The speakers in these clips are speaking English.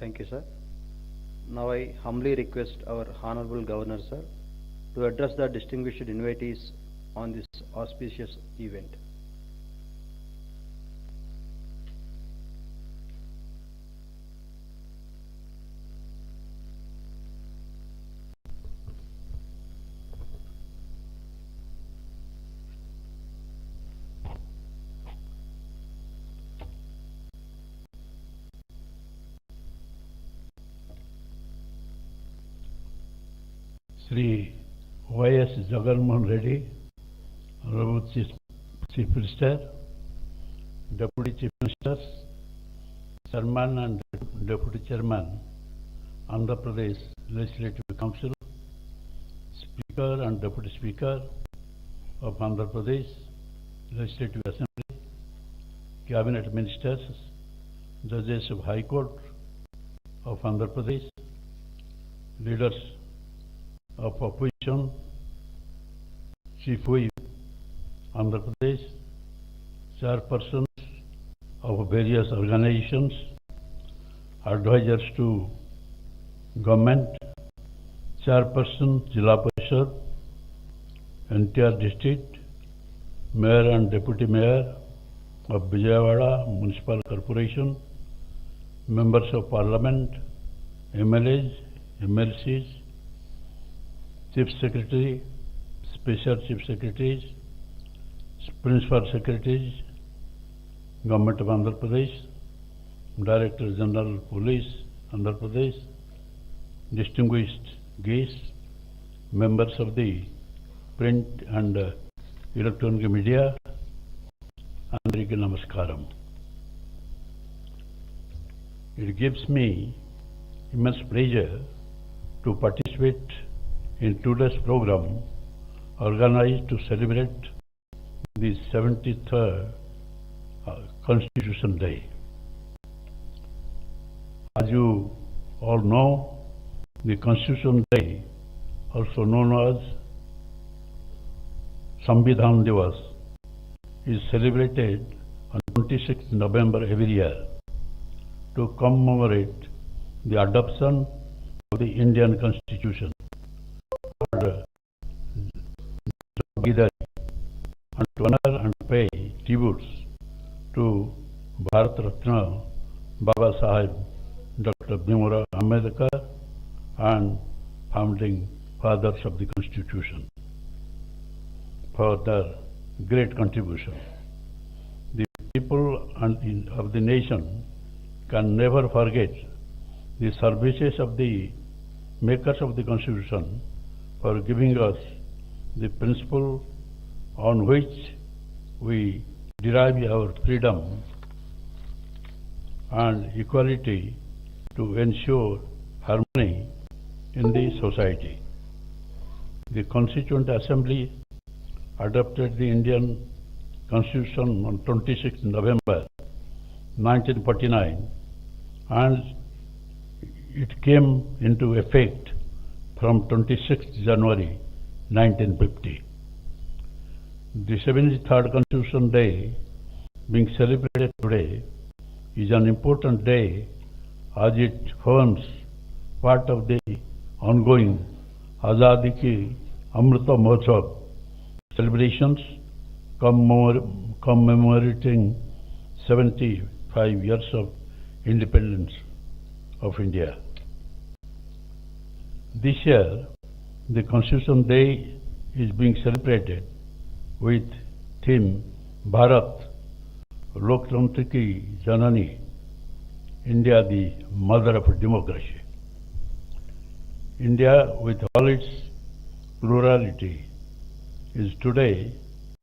Thank you, sir. Now I humbly request our Honorable Governor, sir, to address the distinguished invitees on this auspicious event. Sri Y.S. Jagan Reddy, Honorable Chief Minister, Deputy Chief Ministers, Chairman and Deputy Chairman, Andhra Pradesh Legislative Council, Speaker and Deputy Speaker of Andhra Pradesh Legislative Assembly, Cabinet Ministers, Judges of High Court of Andhra Pradesh, leaders of opposition, Chief Whip, Andhra Pradesh, chairpersons of various organizations, advisors to government, chairperson, Jilla Parishad, NTR district, mayor and deputy mayor of Vijayawada Municipal Corporation, members of parliament, MLAs, MLCs, Chief Secretary, Special Chief Secretaries, Principal Secretaries, Government of Andhra Pradesh, Director General Police, Andhra Pradesh, distinguished guests, members of the print and electronic media, Andriki Namaskaram. It gives me immense pleasure to participate in today's program organized to celebrate the 73rd Constitution Day. As you all know, the Constitution Day, also known as Samvidhan Divas, is celebrated on 26th November every year to commemorate the adoption of the Indian Constitution and to honor and pay tributes to Bharat Ratna Baba Sahib Dr. Bhimrao Ambedkar and founding fathers of the Constitution for their great contribution. The people of the nation can never forget the services of the makers of the Constitution for giving us the principle on which we derive our freedom and equality to ensure harmony in the society. The Constituent Assembly adopted the Indian Constitution on 26 November 1949 and it came into effect from 26 January 1950. The 73rd Constitution Day being celebrated today is an important day as it forms part of the ongoing Azadi Ki Amrita Mahotsav celebrations commemorating 75 years of independence of India. This year, the Constitution Day is being celebrated with theme Bharat Loktantra Ki Janani, India the mother of democracy. India, with all its plurality, is today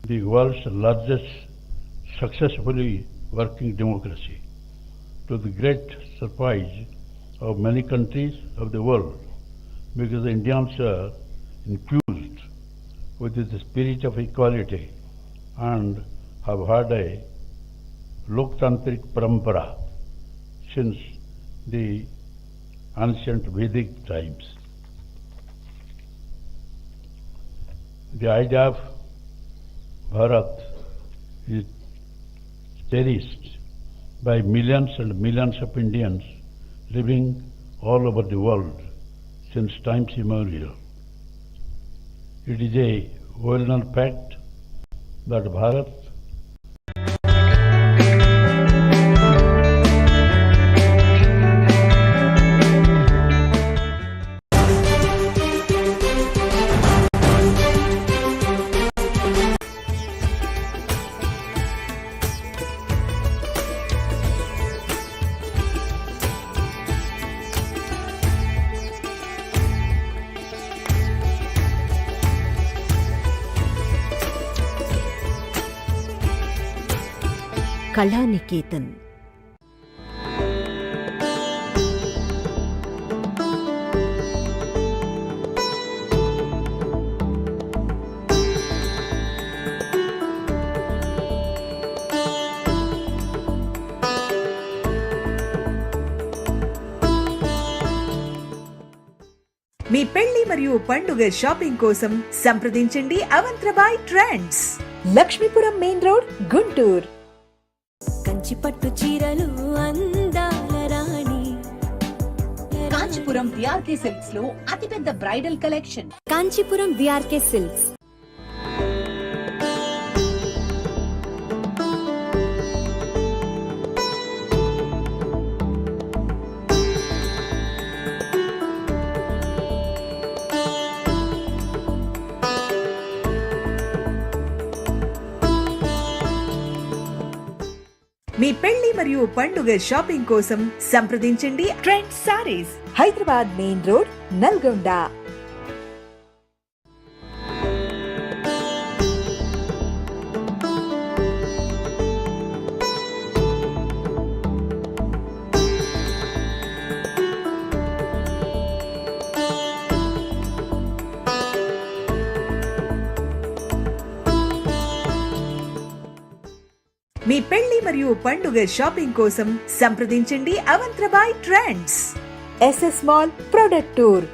the world's largest successfully working democracy, to the great surprise of many countries of the world, because the Indians are infused with the spirit of equality and have had a Loktantrik Parampara since the ancient Vedic times. The idea of Bharat is cherished by millions and millions of Indians living all over the world since times immemorial. It is a well-known fact that Bharat Kalaniketan. మీ పెళ్లి మరియు పండుగ shopping కోసం సంప్రదించండి అవంత్రబాయ్ trends, Lakshmipuram main road, Guntur. Kanchi పట్టు చీరలు అందాల రాణి, కాంచీపురం విఆర్కే సిల్క్స్ లో అతిపెద్ద bridal collection. Kanchipuram VRK silks. మీ పెళ్లి మరియు పండుగ షాపింగ్ కోసం సంప్రదించండి trend sarees, Hyderabad main road, Nalgonda. మీ పెళ్లి మరియు పండుగ షాపింగ్ కోసం సంప్రదించండి అవంత్రబాయ్ trends, SS mall product tour.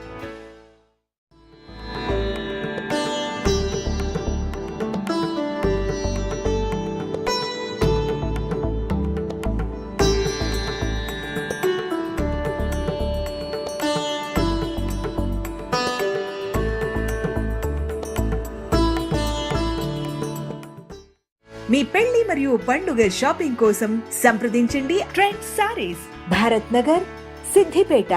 మీ పెళ్లి మరియు పండుగ షాపింగ్ కోసం సంప్రదించండి ట్రెండ్ సారీస్, భారత్ నగర్, సిద్దిపేట.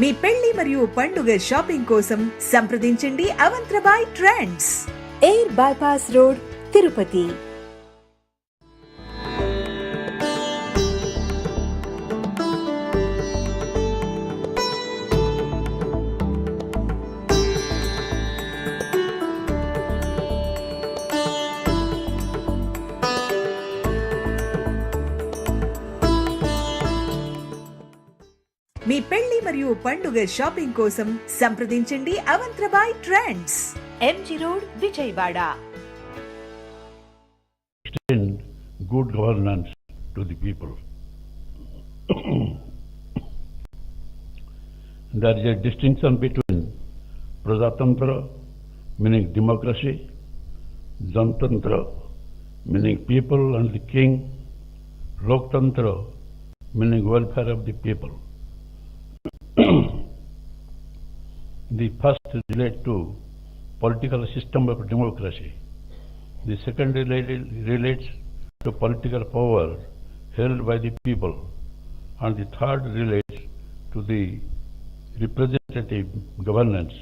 మీ పెళ్లి మరియు పండుగ షాపింగ్ కోసం సంప్రదించండి అవంత్రబాయ్ trends, air bypass road, Tirupati. మీ పెళ్లి మరియు పండుగ షాపింగ్ కోసం సంప్రదించండి అవంత్రబాయ్ trends, MG road, Vijayawada. extend good governance to the people. There is a distinction between Prajatantra, meaning democracy, Jantantra, meaning people and the king, Loktantra, meaning welfare of the people. The first relates to political system of democracy. The second relates to political power held by the people. And the third relates to the representative governance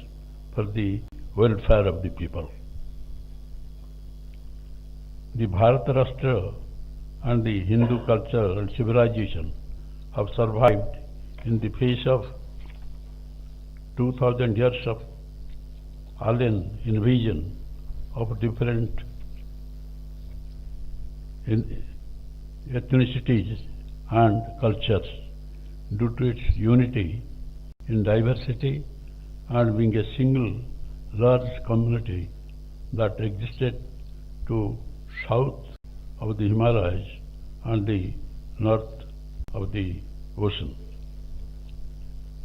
for the welfare of the people. The Bharat Rashtra and the Hindu culture and civilization have survived in the face of 2000 years of alien invasion of different ethnicities and cultures due to its unity in diversity and being a single large community that existed to south of the Himalayas and the north of the ocean.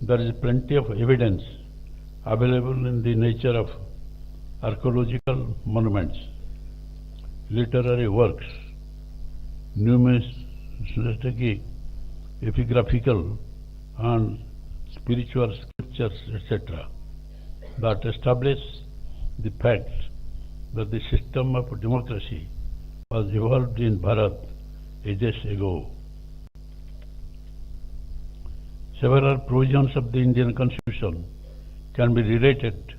There is plenty of evidence available in the nature of archaeological monuments, literary works, numismatic, epigraphical and spiritual scriptures, etc., that establish the fact that the system of democracy was evolved in Bharat ages ago. Several provisions of the Indian Constitution can be related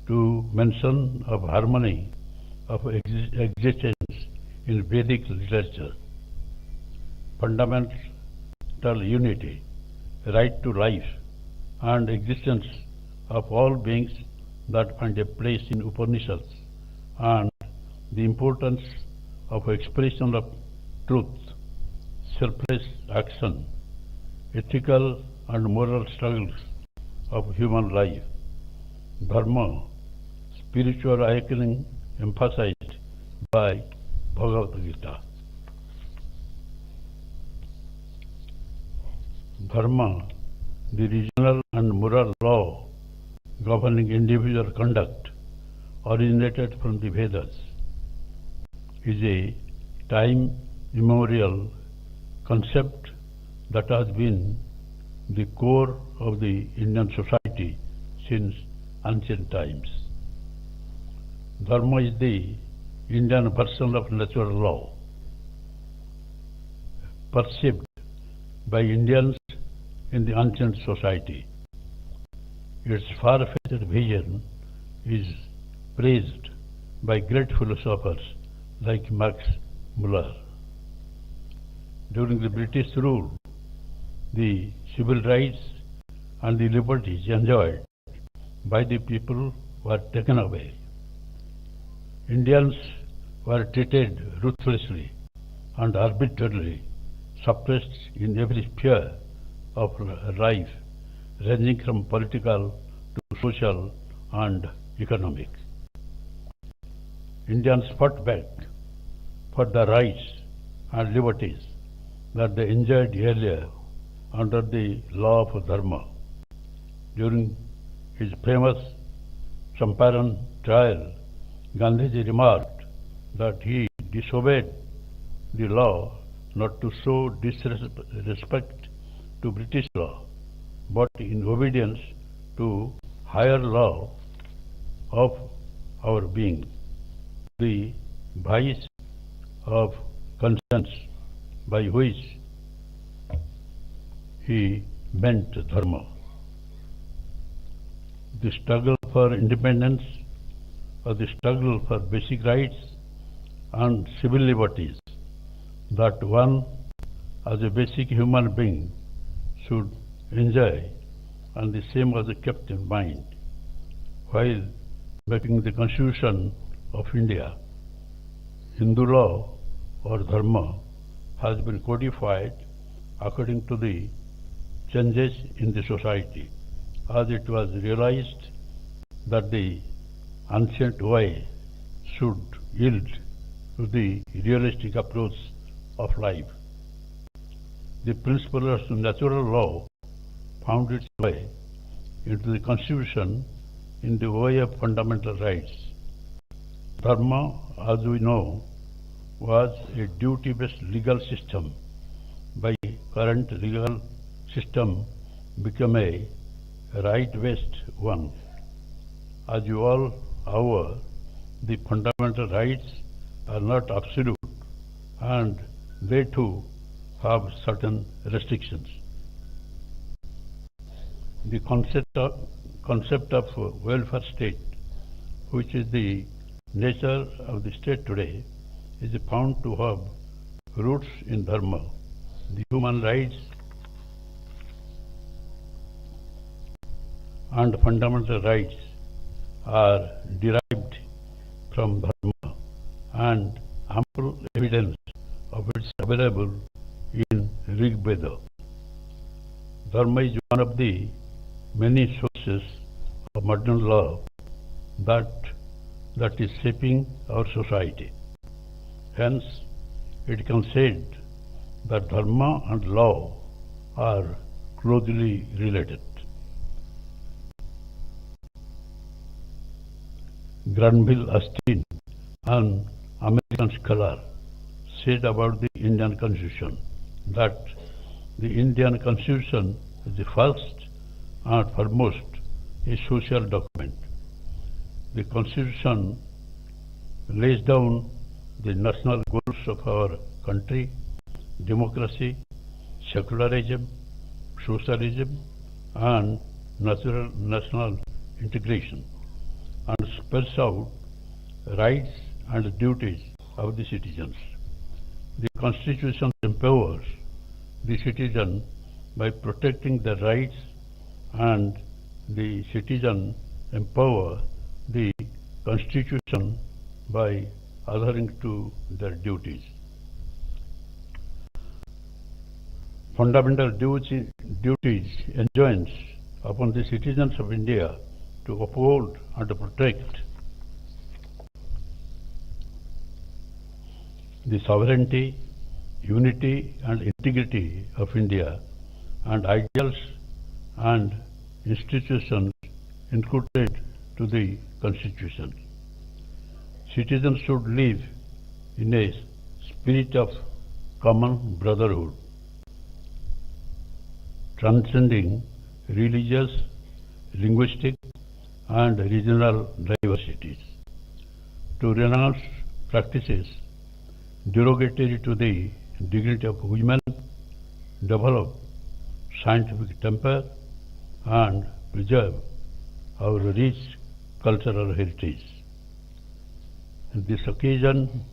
to mention of harmony of existence in Vedic literature, fundamental unity, right to life, and existence of all beings that find a place in Upanishads, and the importance of expression of truth, selfless action, ethical and moral struggles of human life. Dharma, spiritual awakening emphasized by Bhagavad Gita. Dharma, the regional and moral law governing individual conduct, originated from the Vedas, is a time immemorial concept that has been the core of the Indian society since ancient times. Dharma is the Indian version of natural law, perceived by Indians in the ancient society. Its far-fetched vision is praised by great philosophers like Max Muller. During the British rule, the civil rights and the liberties enjoyed by the people were taken away. Indians were treated ruthlessly and arbitrarily, suppressed in every sphere of life, ranging from political to social and economic. Indians fought back for the rights and liberties that they enjoyed earlier under the law of Dharma. During his famous Champaran trial, Gandhiji remarked that he disobeyed the law not to show disrespect to British law, but in obedience to higher law of our being, the vice of conscience, by which he meant Dharma. The struggle for independence, or the struggle for basic rights and civil liberties that one as a basic human being should enjoy, and the same was kept in mind while making the Constitution of India. Hindu law or Dharma has been codified according to the changes in the society, as it was realized that the ancient way should yield to the realistic approach of life. The principle of natural law found its way into the Constitution in the way of fundamental rights. Dharma, as we know, was a duty-based legal system. By current legal system became a right-based one. As you all are aware, the fundamental rights are not absolute, and they too have certain restrictions. The concept of welfare state, which is the nature of the state today, is found to have roots in Dharma. The human rights and fundamental rights are derived from Dharma, and ample evidence of it is available in Rig Veda. Dharma is one of the many sources of modern law that is shaping our society. Hence, it can be said that dharma and law are closely related. Granville Austin, an American scholar, said about the Indian Constitution that the Indian Constitution is the first and foremost a social document. The Constitution lays down the national goals of our country: democracy, secularism, socialism, and national integration, and spells out rights and duties of the citizens. The Constitution empowers the citizen by protecting their rights, and the citizen empower the Constitution by adhering to their duties. Fundamental duties enjoins upon the citizens of India to uphold and to protect the sovereignty, unity and integrity of India, and ideals and institutions inculcated to the Constitution. Citizens should live in a spirit of common brotherhood, transcending religious, linguistic and regional diversities, to renounce practices derogatory to the dignity of women, develop scientific temper, and preserve our rich cultural heritage. On this occasion,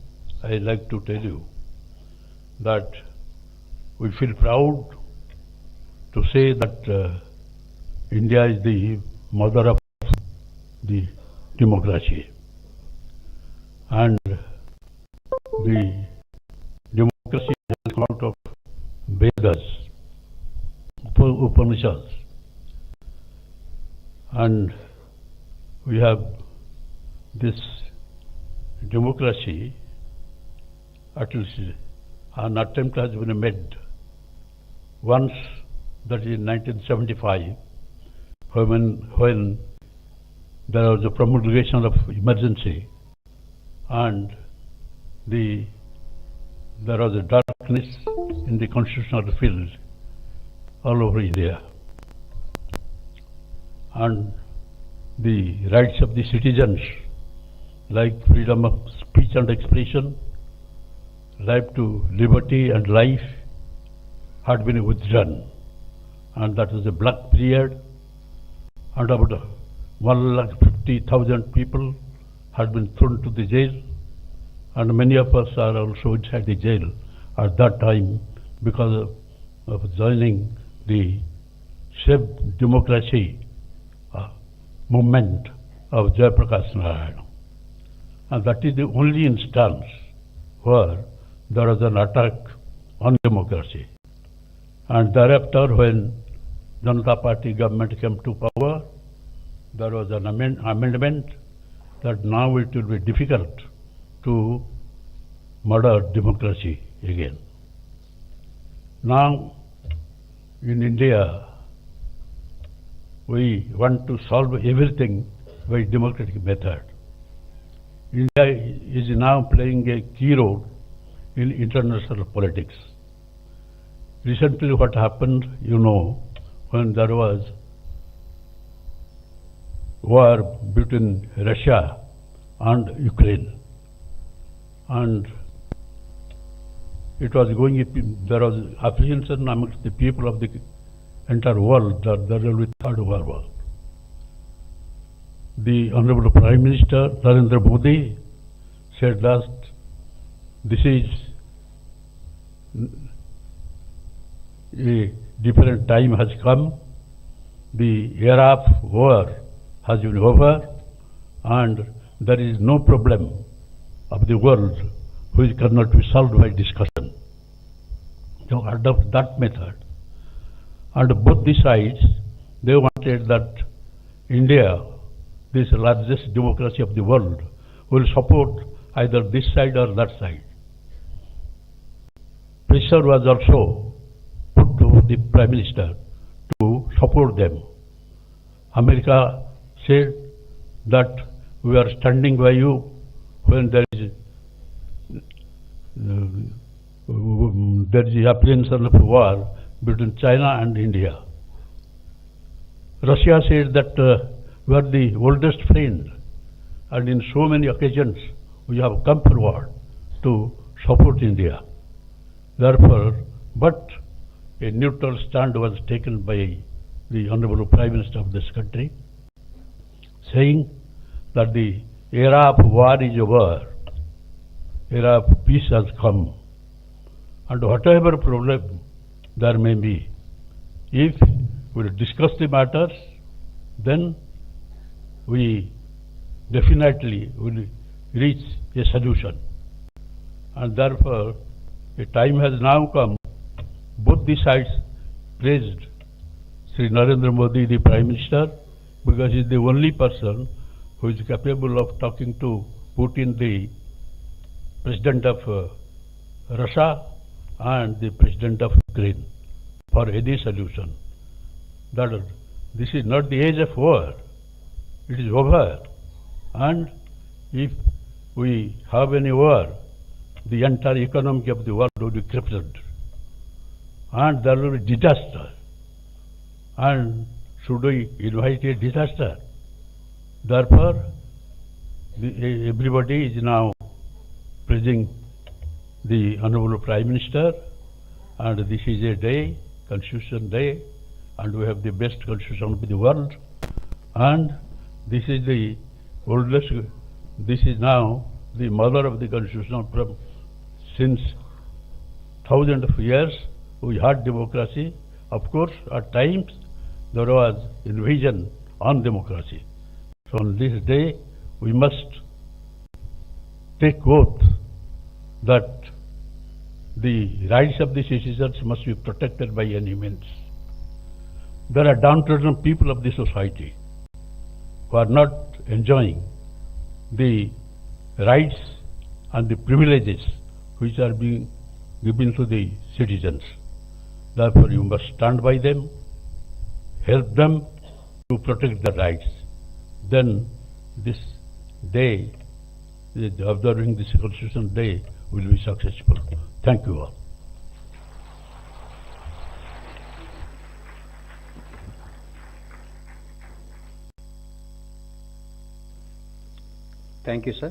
I like to tell you that we feel proud to say that India is the mother of the democracy, and the democracy has come out of Vedas, Upanishads, and we have this democracy. At least an attempt has been made once, that is in 1975, when there was a promulgation of emergency, and there was a darkness in the constitutional field all over India, and the rights of the citizens, like freedom of speech and expression, right to liberty and life, had been withdrawn, and that was a black period, and about 150,000 people had been thrown to the jail, and many of us are also inside the jail at that time because of joining the Save Democracy movement of Jayaprakash Narayan. And that is the only instance where there was an attack on democracy. And thereafter, when Janata Party government came to power, there was an amendment that now it will be difficult to murder democracy again. Now, in India, we want to solve everything by democratic method. India is now playing a key role in international politics. Recently what happened, you know, when there was war between Russia and Ukraine, and it was there was apprehension amongst the people of the entire world that there will be third world war. The Honorable Prime Minister Narendra Modi said that this is a different time has come, the era of war has been over, and there is no problem of the world which cannot be solved by discussion. So adopt that method. And both the sides, they wanted that India, this largest democracy of the world, will support either this side or that side. pressure was also put to the Prime Minister to support them. America said that we are standing by you when there is the apprehension of war between China and India. Russia said that we are the oldest friend, and in so many occasions we have come forward to support India. Therefore, but a neutral stand was taken by the Honorable Prime Minister of this country, saying that the era of war is over, era of peace has come, and whatever problem there may be, if we discuss the matters, then we definitely will reach a solution. And therefore, a time has now come. Both the sides praised Sri Narendra Modi, the Prime Minister, because he is the only person who is capable of talking to Putin, the President of Russia, and the President of Ukraine for any solution. That this is not the age of war, it is over. And if we have any war, the entire economy of the world will be crippled, and there will be disaster. And should we invite a disaster? Therefore, everybody is now praising the Honorable Prime Minister, and this is a day, Constitution Day, and we have the best constitution of the world, and this is the oldest, this is now the mother of the constitution. From since thousands of years we had democracy. Of course, at times there was invasion on democracy. So on this day we must take oath that the rights of the citizens must be protected by any means. There are downtrodden people of the society who are not enjoying the rights and the privileges which are being given to the citizens. Therefore, you must stand by them, help them to protect their rights. Then this day, observing this Constitution Day, will be successful. Thank you all. Thank you, sir.